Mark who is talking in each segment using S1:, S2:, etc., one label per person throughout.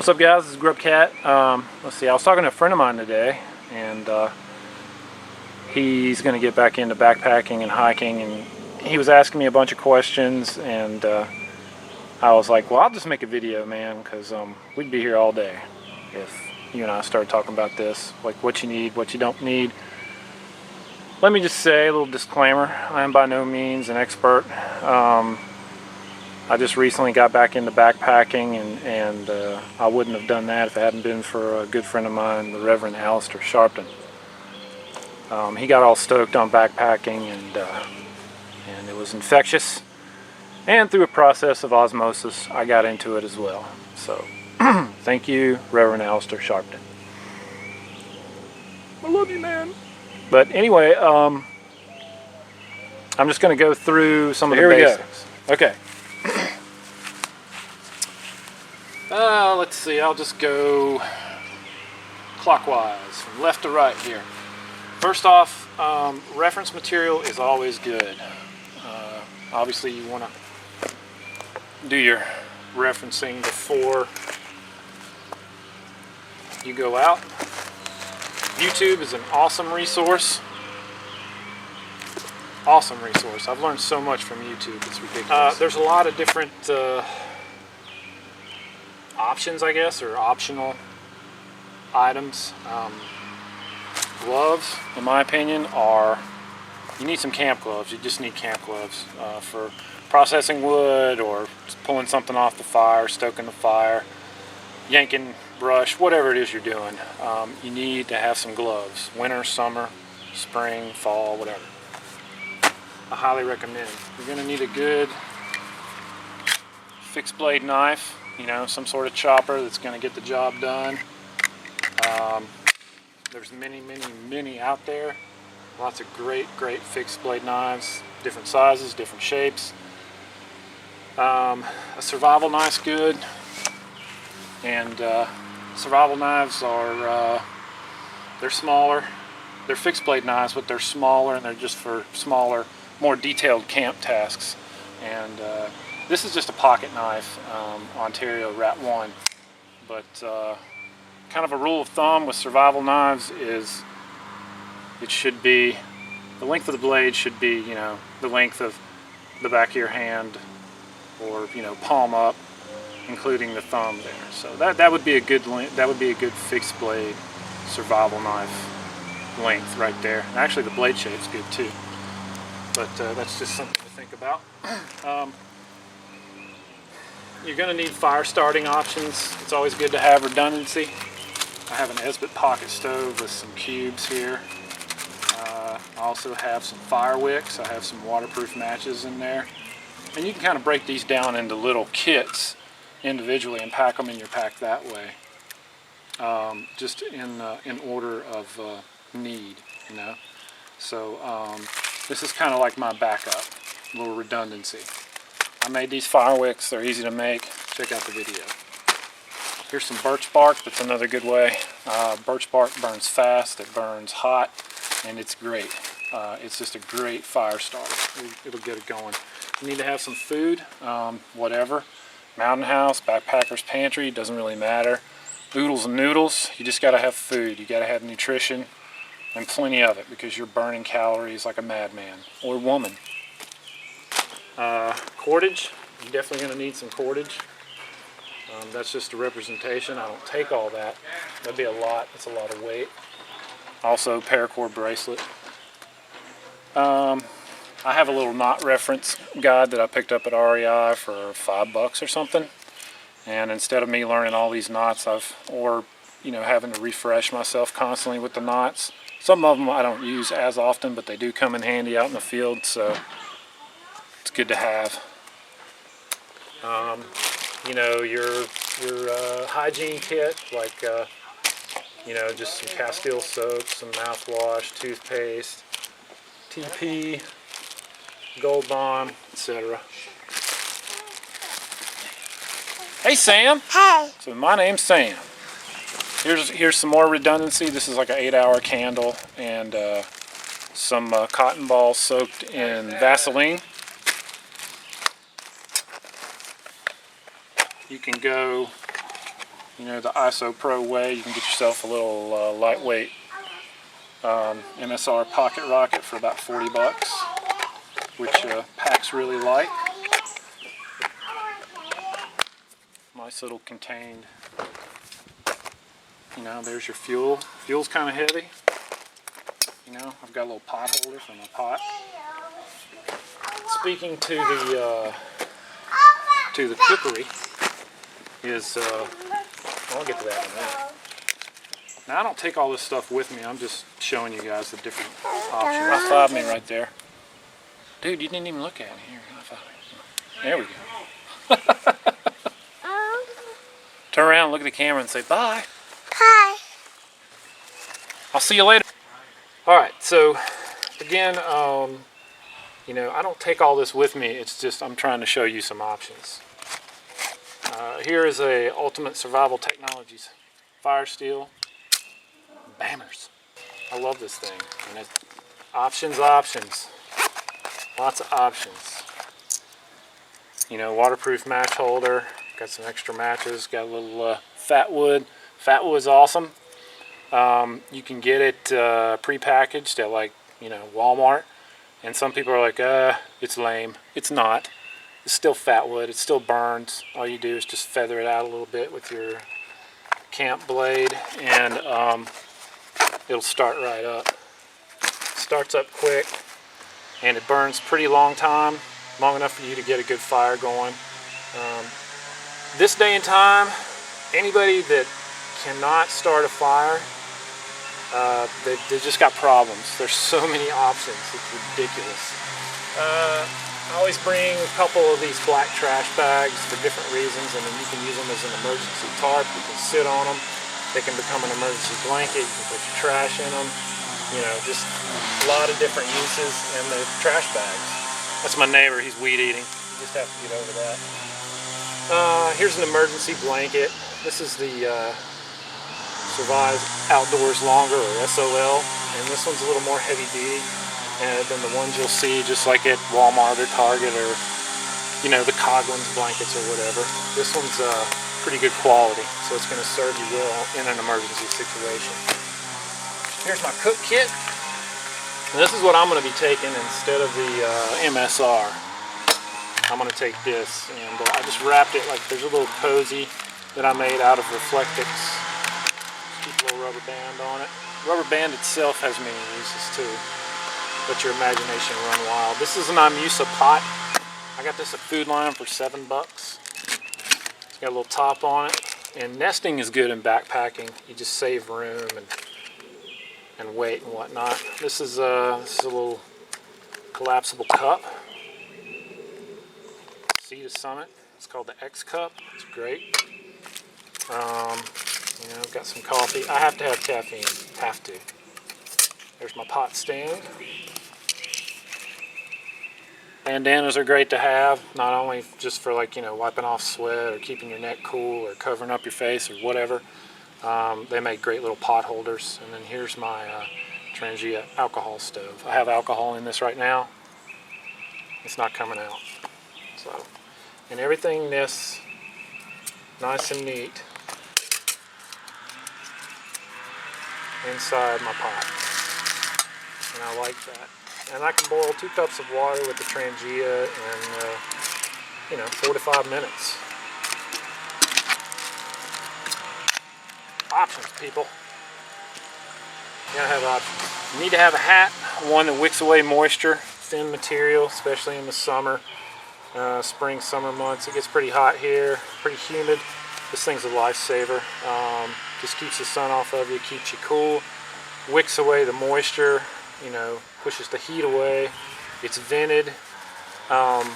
S1: What's up, guys? This is Grubkat. Let's see, I was talking to a friend of mine today, and he's going to get back into backpacking and hiking, and he was asking me a bunch of questions, and I was like, well, I'll just make a video, man, because we'd be here all day if you and I started talking about this, like what you need, what you don't need. Let me just say a little disclaimer: I am by no means an expert. I just recently got back into backpacking, and I wouldn't have done that if it hadn't been for a good friend of mine, the Reverend Alistair Sharpton. He got all stoked on backpacking, and it was infectious. And through a process of osmosis, I got into it as well. So, thank you, Reverend Alistair Sharpton. I love you, man. But anyway, I'm just going to go through some of the basics. Okay. Let's see, I'll just go clockwise, from left to right here. First off, reference material is always good. Obviously you want to do your referencing before you go out. YouTube is an awesome resource. Awesome resource. I've learned so much from YouTube, it's ridiculous. There's a lot of different options, I guess, or optional items. Gloves, in my opinion, you need some camp gloves. You just need camp gloves for processing wood, or pulling something off the fire, stoking the fire, yanking brush, whatever it is you're doing. You need to have some gloves. Winter, summer, spring, fall, whatever. I highly recommend. You're going to need a good fixed blade knife, some sort of chopper that's going to get the job done. There's many out there. Lots of great fixed blade knives, different sizes, different shapes. A survival knife's good, and survival knives are they're smaller. They're fixed blade knives, but they're smaller, and they're just for smaller, more detailed camp tasks. And this is just a pocket knife, Ontario Rat 1. But kind of a rule of thumb with survival knives is it should be, the length of the blade should be, the length of the back of your hand, or palm up, including the thumb there. So that would be a good fixed blade survival knife length right there. And actually, the blade shape's good too. But that's just something to think about. You're going to need fire starting options. It's always good to have redundancy. I have an Esbit pocket stove with some cubes here. I also have some fire wicks. I have some waterproof matches in there. And you can kind of break these down into little kits individually and pack them in your pack that way. Just in order of need, So this is kind of like my backup, a little redundancy. I made these fire wicks. They're easy to make. Check out the video. Here's some birch bark. That's another good way. Birch bark burns fast, it burns hot, and it's great. It's just a great fire starter. It'll get it going. You need to have some food, whatever. Mountain house, backpacker's pantry, doesn't really matter. Oodles and noodles, you just got to have food. You got to have nutrition, and plenty of it, because you're burning calories like a madman, or woman. Cordage, you're definitely going to need some cordage. That's just a representation. I don't take all that. That'd be a lot. That's a lot of weight. Also, paracord bracelet. I have a little knot reference guide that I picked up at REI for $5 or something. And instead of me learning all these knots, having to refresh myself constantly with the knots. Some of them I don't use as often, but they do come in handy out in the field, so it's good to have. Your hygiene kit, like just some Castile soap, some mouthwash, toothpaste, TP, Gold Bond, etc. Hey, Sam.
S2: Hey.
S1: So my name's Sam. Here's some more redundancy. This is like an 8-hour candle, and some cotton balls soaked in Vaseline. You can go you know, the ISO Pro way, you can get yourself a little lightweight MSR pocket rocket for about 40 bucks, which packs really light. Nice little contained, you know, there's your fuel. Fuel's kind of heavy. You know, I've got a little pot holder for my pot. Speaking to the cookery is, I'll get to that in a minute. Now I don't take all this stuff with me, I'm just showing you guys the different options. High five me right there. Dude, you didn't even look at me. Here, high five me. There we go. Turn around, look at the camera and say bye.
S2: Bye.
S1: I'll see you later. Alright, so again, you know, I don't take all this with me, it's just I'm trying to show you some options. Here is a Ultimate Survival Technologies Fire Steel Bammers. I love this thing. And it's options. Lots of options. You know, waterproof match holder. Got some extra matches. Got a little fat wood. Fat wood's awesome. You can get it pre-packaged at, like, you know, Walmart. And some people are like, it's lame. It's not. It's still fat wood. It still burns. All you do is just feather it out a little bit with your camp blade, and it'll start right up. Starts up quick, and it burns pretty long time, long enough for you to get a good fire going. This day and time, anybody that cannot start a fire, they just got problems. There's so many options, it's ridiculous. I always bring a couple of these black trash bags for different reasons, and then you can use them as an emergency tarp. You can sit on them. They can become an emergency blanket. You can put your trash in them. You know, just a lot of different uses, and the trash bags. That's my neighbor, he's weed eating. You just have to get over that. Here's an emergency blanket. This is the Survive Outdoors Longer, or SOL, and this one's a little more heavy duty than the ones you'll see just like at Walmart or Target, or, you know, the Coghlan's blankets or whatever. This one's pretty good quality, so it's going to serve you well in an emergency situation. Here's my cook kit. And this is what I'm going to be taking instead of the MSR. I'm going to take this, and I just wrapped it like, there's a little cozy that I made out of Reflectix. Keep a little rubber band on it. Rubber band itself has many uses too. Let your imagination run wild. This is an Imusa pot. I got this at Food Line for $7. It's got a little top on it. And nesting is good in backpacking. You just save room and weight and whatnot. This is a little collapsible cup. Sea to Summit. It's called the X Cup. It's great. You know, got some coffee. I have to have caffeine. Have to. There's my pot stand. Bandanas are great to have, not only just for, like, you know, wiping off sweat or keeping your neck cool or covering up your face or whatever. They make great little pot holders. And then here's my Trangia alcohol stove. I have alcohol in this right now. It's not coming out. So, and everything this nice and neat inside my pot. And I like that. And I can boil 2 cups of water with the Trangia in, you know, 4 to 5 minutes. Options, people. You gotta have options. You need to have a hat, one that wicks away moisture, thin material, especially in the summer, spring, summer months. It gets pretty hot here, pretty humid. This thing's a lifesaver. Just keeps the sun off of you, keeps you cool, wicks away the moisture, you know, pushes the heat away. It's vented. Man,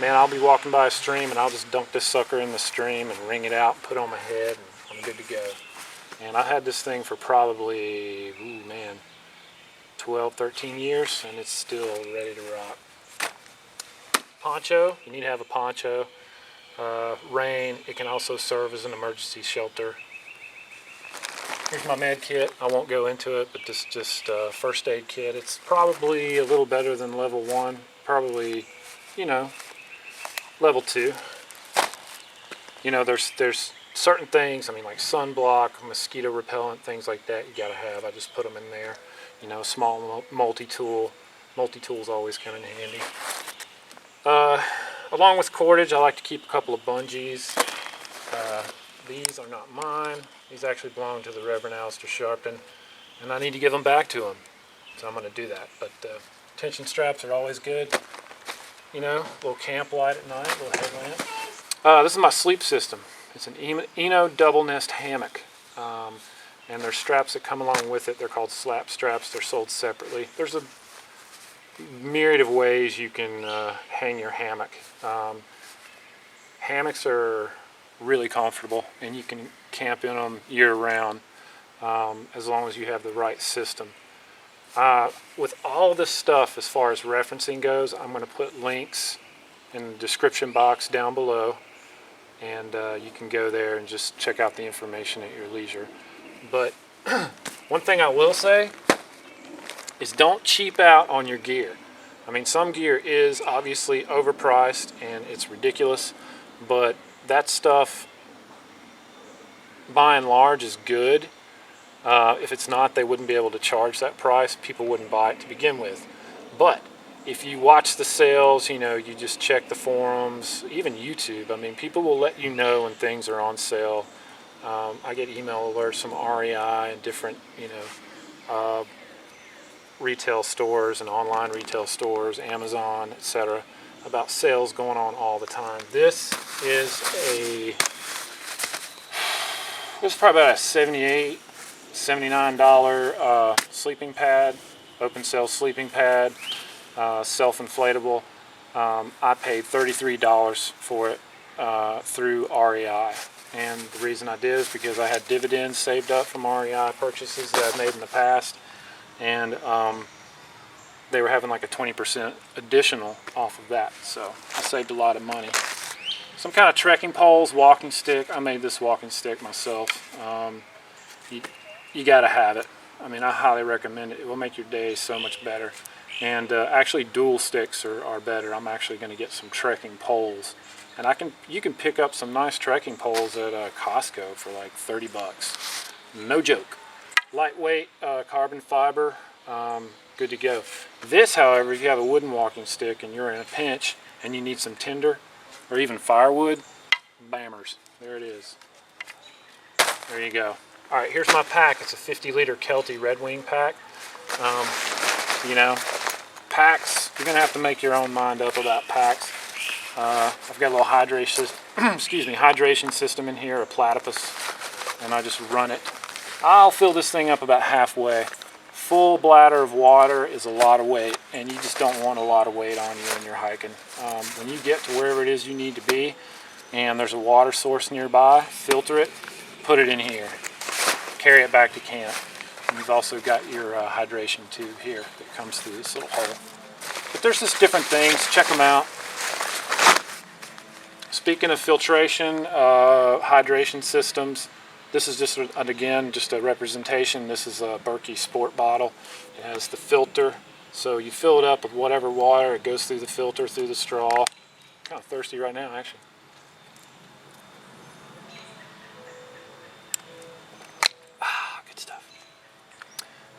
S1: I'll be walking by a stream and I'll just dunk this sucker in the stream and wring it out, put it on my head, and I'm good to go. And I've had this thing for probably, 12, 13 years, and it's still ready to rock. Poncho, you need to have a poncho. Rain, it can also serve as an emergency shelter. Here's my med kit. I won't go into it, but this just first aid kit. It's probably a little better than level 1. Probably, you know, level 2. You know, there's certain things, I mean, like sunblock, mosquito repellent, things like that, you gotta have. I just put them in there. You know, small multi-tool. Multi-tool's always come in handy. Along with cordage, I like to keep a couple of bungees. These are not mine. These actually belong to the Reverend Alistair Sharpton, and I need to give them back to him. So I'm going to do that. But tension straps are always good. You know, little camp light at night, little headlamp. This is my sleep system. It's an Eno double nest hammock. And there's straps that come along with it. They're called slap straps. They're sold separately. There's a myriad of ways you can hang your hammock. Hammocks are really comfortable, and you can camp in them year-round as long as you have the right system. With all this stuff, as far as referencing goes, I'm going to put links in the description box down below, and you can go there and just check out the information at your leisure. But one thing I will say is don't cheap out on your gear. I mean, some gear is obviously overpriced and it's ridiculous, but that stuff, by and large, is good. If it's not, they wouldn't be able to charge that price. People wouldn't buy it to begin with. But if you watch the sales, you know, you just check the forums, even YouTube. I mean, people will let you know when things are on sale. I get email alerts from REI and different, you know, retail stores and online retail stores, Amazon, etc., about sales going on all the time. This is probably about a $78, $79 sleeping pad, open cell sleeping pad, self-inflatable. I paid $33 for it through REI. And the reason I did is because I had dividends saved up from REI purchases that I've made in the past. And they were having like a 20% additional off of that. So I saved a lot of money. Some kind of trekking poles, walking stick. I made this walking stick myself. You got to have it. I mean, I highly recommend it. It will make your day so much better. And actually dual sticks are better. I'm actually going to get some trekking poles. And you can pick up some nice trekking poles at Costco for like 30 bucks. No joke. Lightweight carbon fiber, good to go. This, however, if you have a wooden walking stick and you're in a pinch and you need some tinder or even firewood, bammers. There it is. There you go. All right, here's my pack. It's a 50-liter Kelty Red Wing pack. You know, packs, you're going to have to make your own mind up about packs. I've got a little hydration system in here, a platypus, and I just run it. I'll fill this thing up about halfway. Full bladder of water is a lot of weight, and you just don't want a lot of weight on you when you're hiking. When you get to wherever it is you need to be, and there's a water source nearby, filter it, put it in here. Carry it back to camp. And you've also got your hydration tube here that comes through this little hole. But there's just different things. Check them out. Speaking of filtration, hydration systems, this is just, again, just a representation. This is a Berkey Sport bottle. It has the filter, so you fill it up with whatever water. It goes through the filter, through the straw. I'm kind of thirsty right now, actually. Good stuff.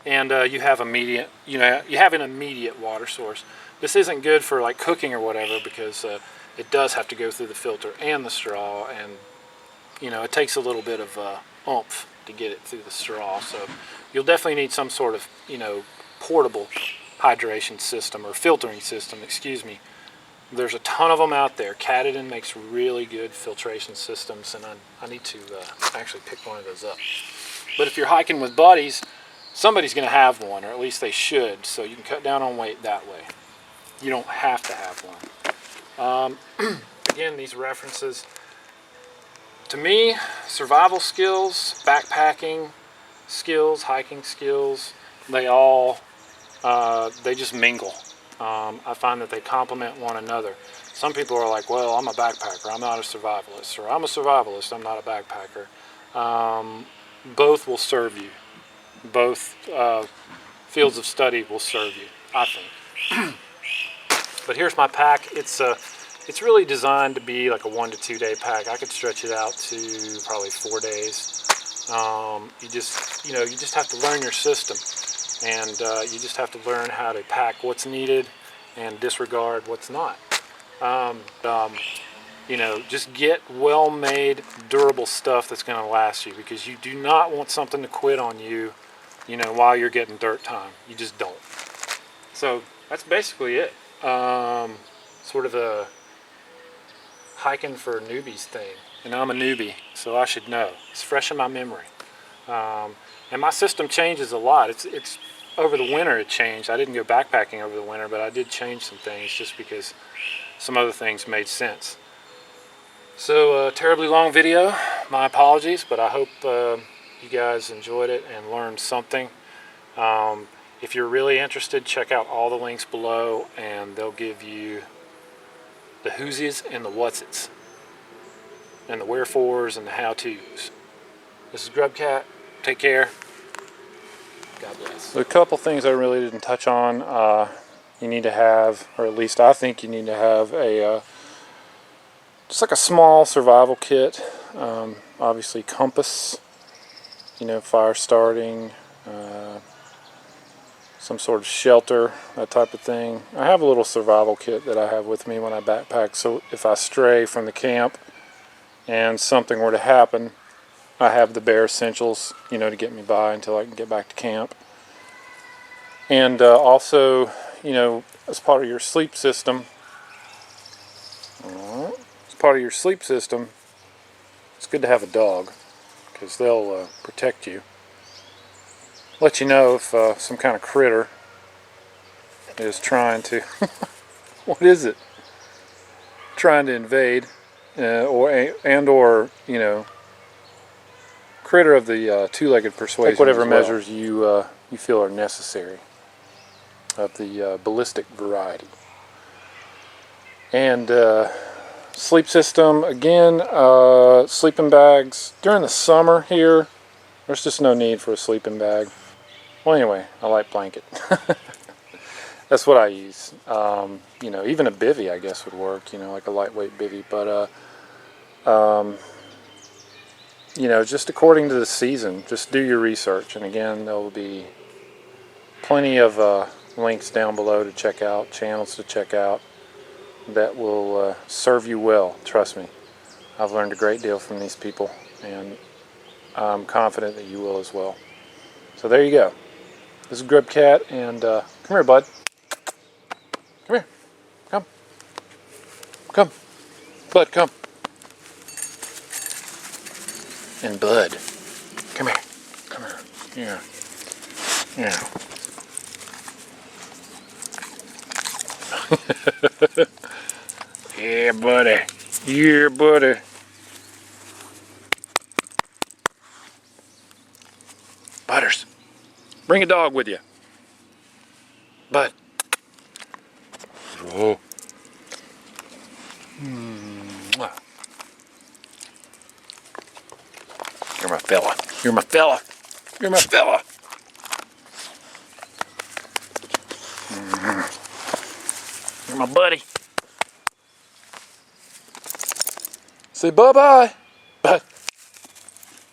S1: And you have immediate, you have an immediate water source. This isn't good for like cooking or whatever because it does have to go through the filter and the straw, and it takes a little bit of oomph to get it through the straw. So you'll definitely need some sort of portable hydration system or filtering system, excuse me. There's a ton of them out there. Katadyn makes really good filtration systems, and I need to actually pick one of those up. But if you're hiking with buddies, somebody's going to have one, or at least they should, so you can cut down on weight that way. You don't have to have one. Again, these references, to me, survival skills, backpacking skills, hiking skills, they all, they just mingle. I find that they complement one another. Some people are like, well, I'm a backpacker, I'm not a survivalist, or I'm a survivalist, I'm not a backpacker. Both will serve you. Both fields of study will serve you, I think. But here's my pack. It's it's really designed to be like a 1 to 2 day pack. I could stretch it out to probably 4 days. You just have to learn your system, and you just have to learn how to pack what's needed and disregard what's not. Just get well-made, durable stuff that's going to last you, because you do not want something to quit on you, while you're getting dirt time. You just don't. So that's basically it. Sort of a hiking for newbies thing. And I'm a newbie, so I should know. It's fresh in my memory. And my system changes a lot. It's over the winter it changed. I didn't go backpacking over the winter, but I did change some things just because some other things made sense. So, terribly long video. My apologies, but I hope you guys enjoyed it and learned something. If you're really interested, check out all the links below, and they'll give you the whosies and the whatsits, and the wherefores and the how-tos. This is Grubkat. Take care. God bless. So a couple things I really didn't touch on. You need to have, or at least I think you need to have, just like a small survival kit. Obviously compass, fire starting, some sort of shelter, that type of thing. I have a little survival kit that I have with me when I backpack, so if I stray from the camp and something were to happen, I have the bare essentials, to get me by until I can get back to camp. And also, as part of your sleep system, it's good to have a dog, because they'll protect you. Let you know if some kind of critter is trying to, what is it? Trying to invade, or critter of the two-legged persuasion. Take whatever measures you feel are necessary of the ballistic variety. And sleep system, again, sleeping bags. During the summer here, there's just no need for a sleeping bag. Well, anyway, a light blanket. That's what I use. Even a bivvy, I guess, would work, like a lightweight bivvy. But, just according to the season, just do your research. And again, there will be plenty of links down below to check out, channels to check out, that will serve you well. Trust me. I've learned a great deal from these people, and I'm confident that you will as well. So there you go. This is Grubkat, and come here, bud. Come here. Come. Come. Bud, come. And Bud. Come here. Come here. Yeah. Yeah. Yeah, buddy. Yeah, buddy. Butters, bring a dog with you. Bud. Oh. You're my fella. You're my fella. You're my fella. You're my buddy. Say bye-bye. Bye.